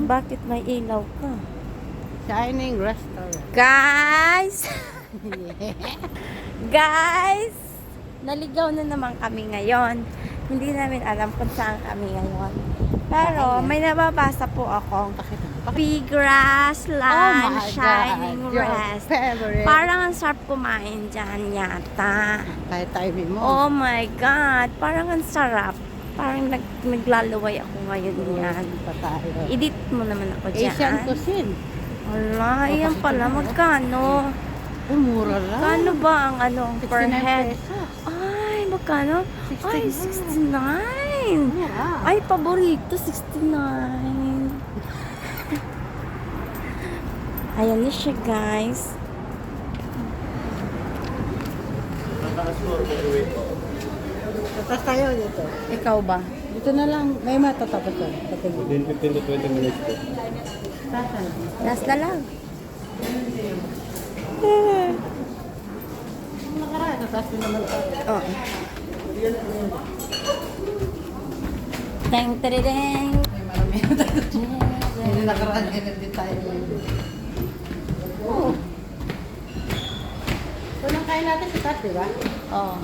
Bakit may ilaw ka? Shining restaurant. Guys! Guys! Naligaw na naman kami ngayon. Hindi namin alam kung saan kami ngayon. Pero may nababasa po akong Big Grassland Shining Rest. Parang ang sarap kumain dyan yata. Kahit tayo mo. Oh my God! Parang ang sarap. Parang naglalaway ako ngayon yan. Edit mo naman ako dyan. Asian cuisine. Wala, yan pala. Magkano? Mura lang. Magkano ba ang per 69 head? pesos. Ay, magkano? Ay, 69. Mura. Ay, paborito, 69. Ayan na siya, guys. Tatas tayo dito. Ikaw ba? Dito na lang. May matatapos doon. Within 15 to 20 minutes po. Tasan. Last na lang. Nakaraan. Tatas mo naman tayo. Oh. Teng, teredeng. May marami na tayo. Hindi nakaraan. Hindi tayo. Oo. So, nang kain natin sa taas, di ba? Oh.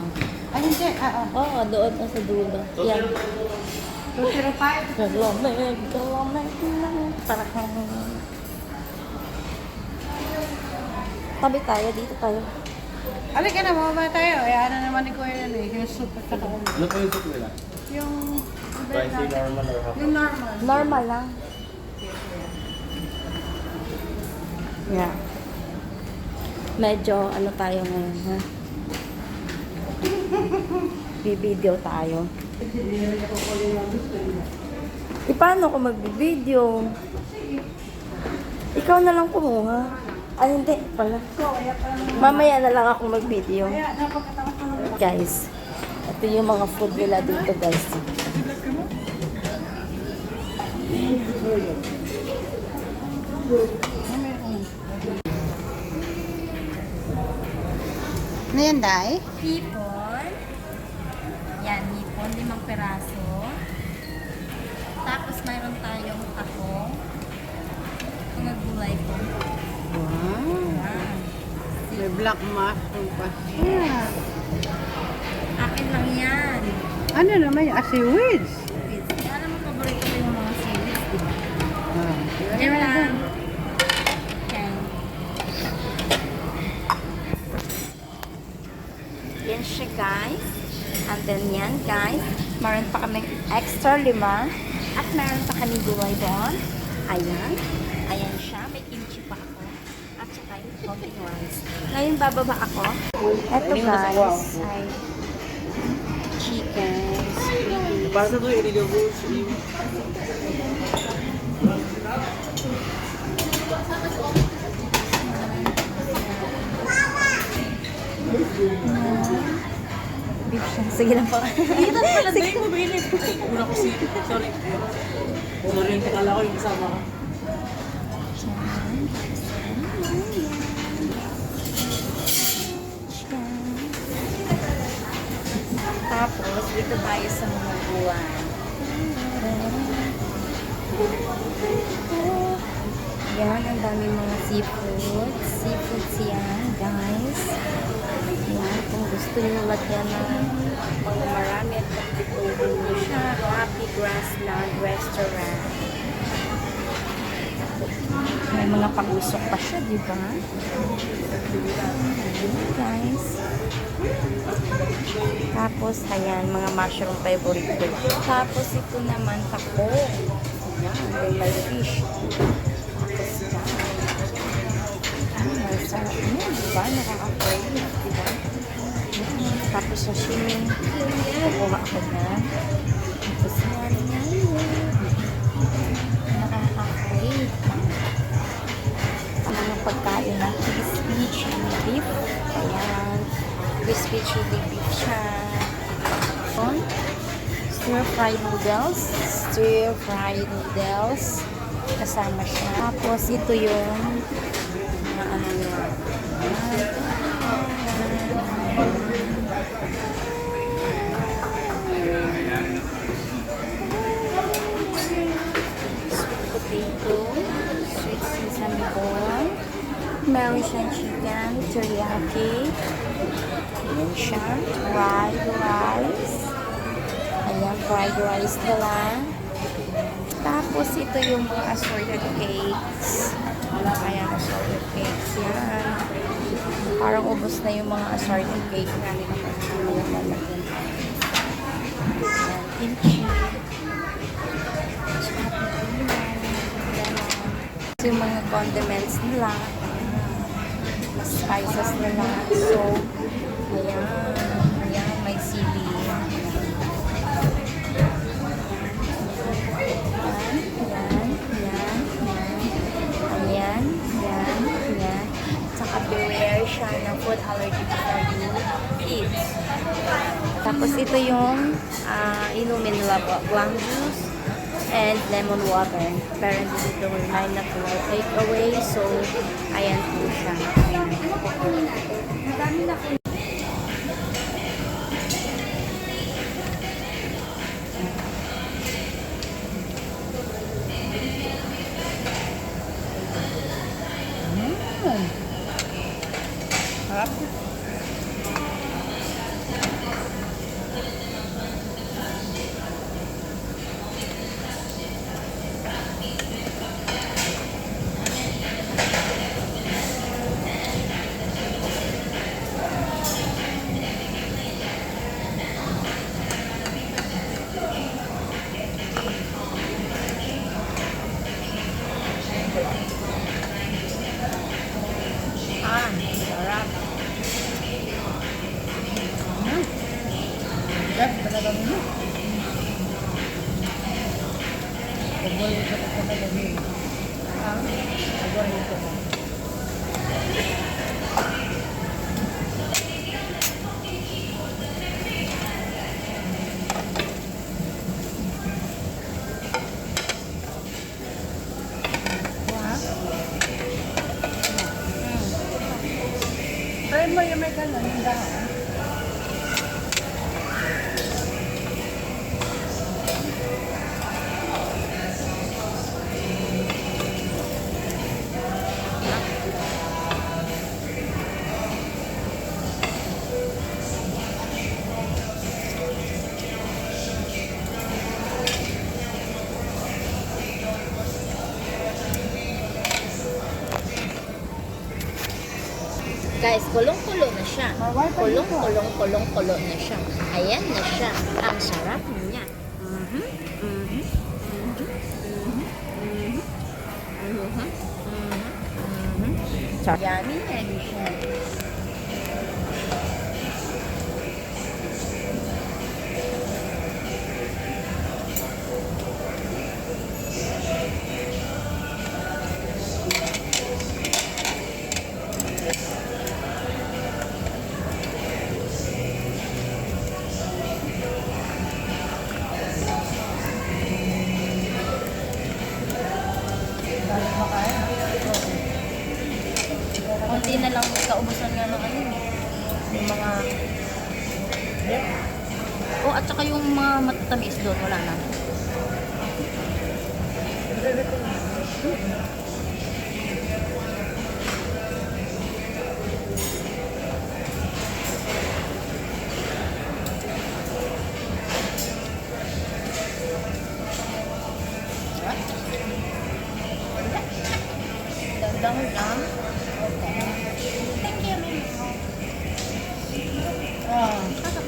Ay, hindi. Oo, doon na sa dulo. Yan. 205. Kalamig, kalamig lang. Parang... Tabi tayo, dito tayo. Alin ka na, mababa tayo. Eh, ano naman ni Kuya yan eh. Yung soup at saka Ano po yung soup nila? yung... Spicy, normal, or half? Yung normal. Normal lang. Yeah. Medyo ano tayo ngayon, ha? Bibideo tayo. Paano ko magbibideo? Ikaw na lang kumuha. Ay, hindi pala. Mamaya na lang ako mag-video. Guys, ito yung mga food nila dito, guys. Ano yan, Day? Hipon. Yan, hipon. 5 peraso. Tapos mayroon tayong takong. Mga gulay po. Wow. Yan. May black mushroom pa siya. Akin lang yan. Ano naman yung seaweeds? Alam mo, paborito ko yung mga seaweeds, di ba? Ah. Yan lang. Yan. Yan siya, guys. And then yan, guys. Meron pa kami extra 5. At meron pa kami gulay doon. Ayan. Ayan siya. May kimchi pa ako. At saka yung konting rice. Ngayon, bababa ako. Eto, guys. Ay chicken. Para sa ito, iligaw ko. Beef siya. Sige lang po. Dito pala din mo bilip. Una ko si... Sorry. Sorry, kala ko yung kasama ka. Tapos, dito tayo sa mga buwan. Yan, ang dami mga seafood. Seafoods yan, guys. Yan, kung gusto nyo lagyan ng mga marami at pagpipulong nyo siya, Happy Grassland Restaurant. May mga pag-usok pa siya, di ba? Ayan, guys. Tapos, ayan, mga mushroom favorite ko. Tapos, ito naman, tako. Ayan, may fish. Tapos, yan. Ay, sarap niya, diba? Nakaka-crave, diba? Tapos, sashimi. Kukuha ako na. Tapos, yan, nakaka-crave. Ang mga pagkain na crispy chili beef. Ayan. Crispy chili beef siya. Stir-fried noodles. Stir-fried noodles. Kasama siya. Tapos, ito yung ano niya. Sweet potato. Meron siyang chicken, teriyaki. Ayan siya. Fried rice. Ayan, fried rice nila. Tapos, ito yung mga assorted cakes. Ayan, assorted cakes. Yan. Parang ubos na yung mga assorted cake na nila. Ayan, lalagyan. Ayan, kimchi. Ito yung mga condiments nila. Mas spices nila. So, ayan. Ayan, may sili. Yan. Saka beware siya ng food allergy before you eat. Tapos ito yung inumin nila po. Plum juice and lemon water. Apparently ito will not to take away. So, ayan po siya. Madami na po. Harap. Sarap. Sarap talaga mo. Pagbuhay ko sa talaga. Pagbuhay ko. Try mo yung may kalan, yung dahon. Guys, kulong-kulo na siya. Kulong-kulo na siya. Ayan na siya. Ang sarap niya. Yummy na siya. Kunti na lang kaubusan nga ng ano eh. Yung mga... Oh, at saka yung mga matatamis doon, wala na. Dandang lang. Thank you, Mama.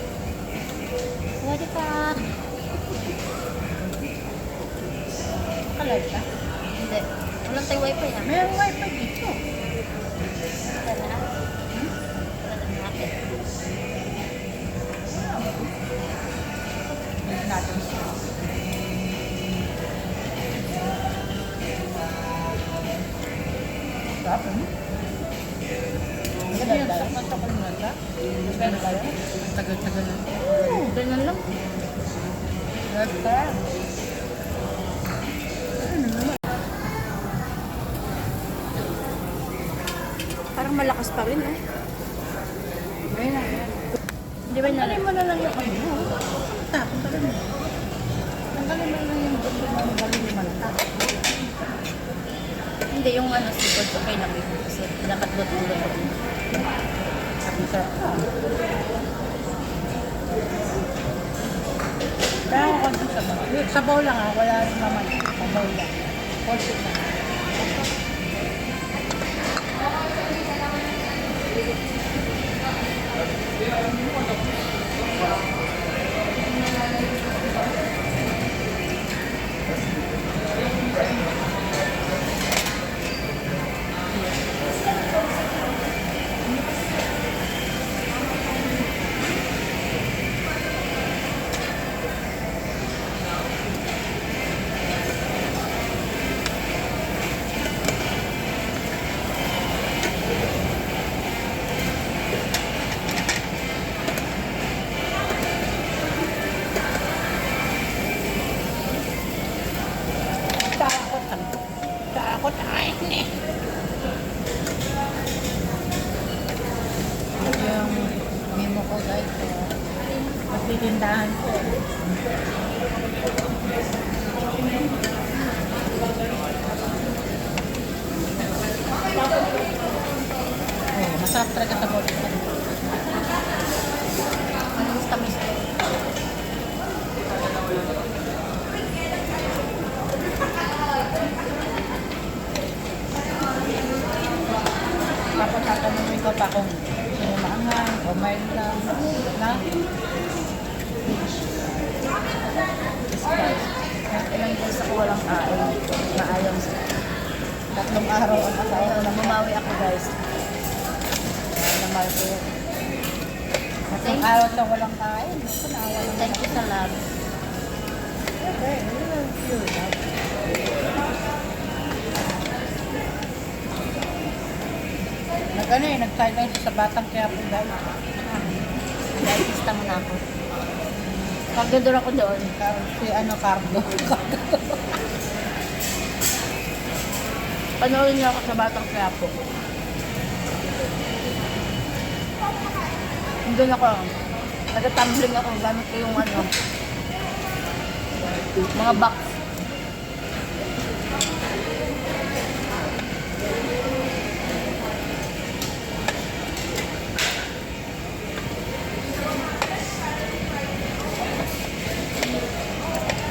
Pwede ka. Kalag ka? Hindi. Walang tayo wifi ah. Mayroong wifi dito. Wala na. Wala na natin. Hindi natin siya. Sarap, Kasi yung sakman-sakman mo na. Pero kaya, tagal-tagal na. Ganyan lang. Sarap. Parang malakas pa rin eh. Ngayon na yan. Di ba na Tanggalin mo na lang yung ano mo. Tanggalin mo. Tanggalin mo na lang yung gusto mo. Tanggalin mo na. hindi, yung ano, seafood, okay lang yun. Kasi nakatlot ulo ko. Sabi sa Pero ako konti sabaw. Sabaw lang wala rin naman. Sabaw lang. Konti lang. Takot ay ni. Yung memo ko guys. Magtitindahan ko. Oh, masarap talaga sa bawang. Anong tamis ko? Tapos tatanungin ko pa kung sino maangang o mild lang na spice. Ilang days ako walang kain. Maayong sa 3 araw ang asawa ko na Bumawi ako guys. namal ko. 3 araw siya walang kain. Ako naawa naman. Thank you sa love. Okay, yun ang pure. Nag-sideline sa Batang Quiapo guys. Dietista mo na ako. Pagdodor ako doon. Si Cardo. Panoorin niyo ako sa Batang Quiapo. Doon ako. Nag-tumbling ako. Gamit ko yung ano. Mga box.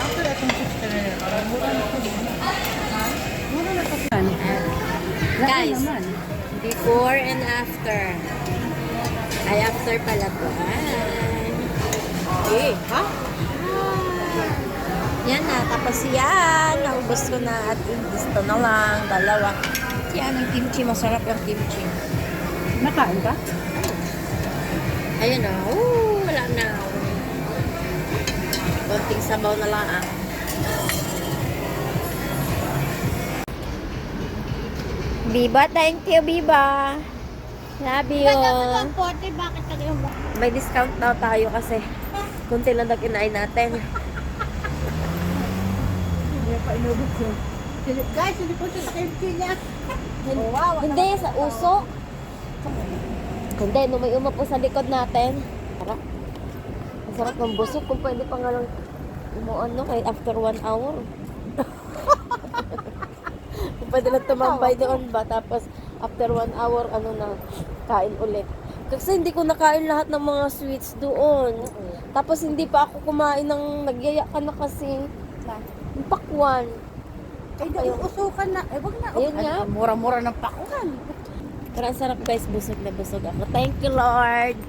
Actually, itong 60 na rin. Mura na ito. Mura na ito. Guys, before and after. Ay, after pala to. Eh, ha? Yan na, tapos yan. Naubos ko na at gusto na lang. Dalawa. Yan ang kimchi. Masarap yung kimchi. Nakain ka? Ayun o. Wala na. Konting sabaw na lang ah. Biba, thank you, Biba. Love you. Bakit ka yung May discount daw tayo kasi kunti lang nag-inain natin. Hindi pa inubos yun. Guys, hindi po sa kimchi niya. Hindi, sa uso. Hindi, no, may uma po sa likod natin. Tara. Ang sarap ng busog. Kung pwede pa nga lang umuan, no, kahit after 1 hour. Kung pwede lang tumambay doon ba, tapos after 1 hour, ano na, kain ulit. Kasi hindi ko nakain lahat ng mga sweets doon. Tapos hindi pa ako kumain ng nagyaya ka na kasi. Yung pakwan. Eh, dahil usukan na. Eh, wag na. Ayun nga. Mura-mura ng pakuhan. Pero ang sarap guys, busog na busog ako. Thank you Lord.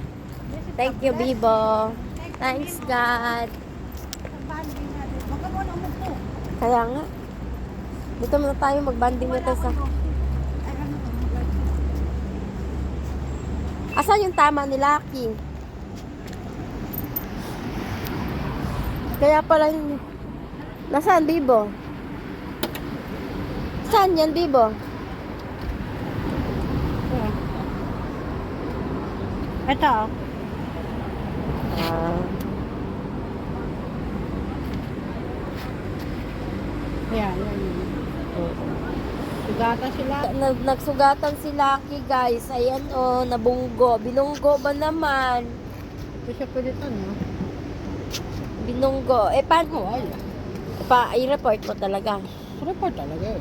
Thank you Bibo. Thanks God. Kaya nga. Dito muna tayo magbanding na tayo sa... Asan yung tama ni Lucky? Kaya pala yung... Nasaan Bibo? Saan yan Bibo? Ito. Ah. Yan. Sugatan sila. Nagsugatan si Lucky guys. Ayan o, nabunggo. Binunggo ba naman? Ito siya pwede ito, no? Binunggo. Eh, paano? Oh, ay. I-report mo talaga. Report talaga eh.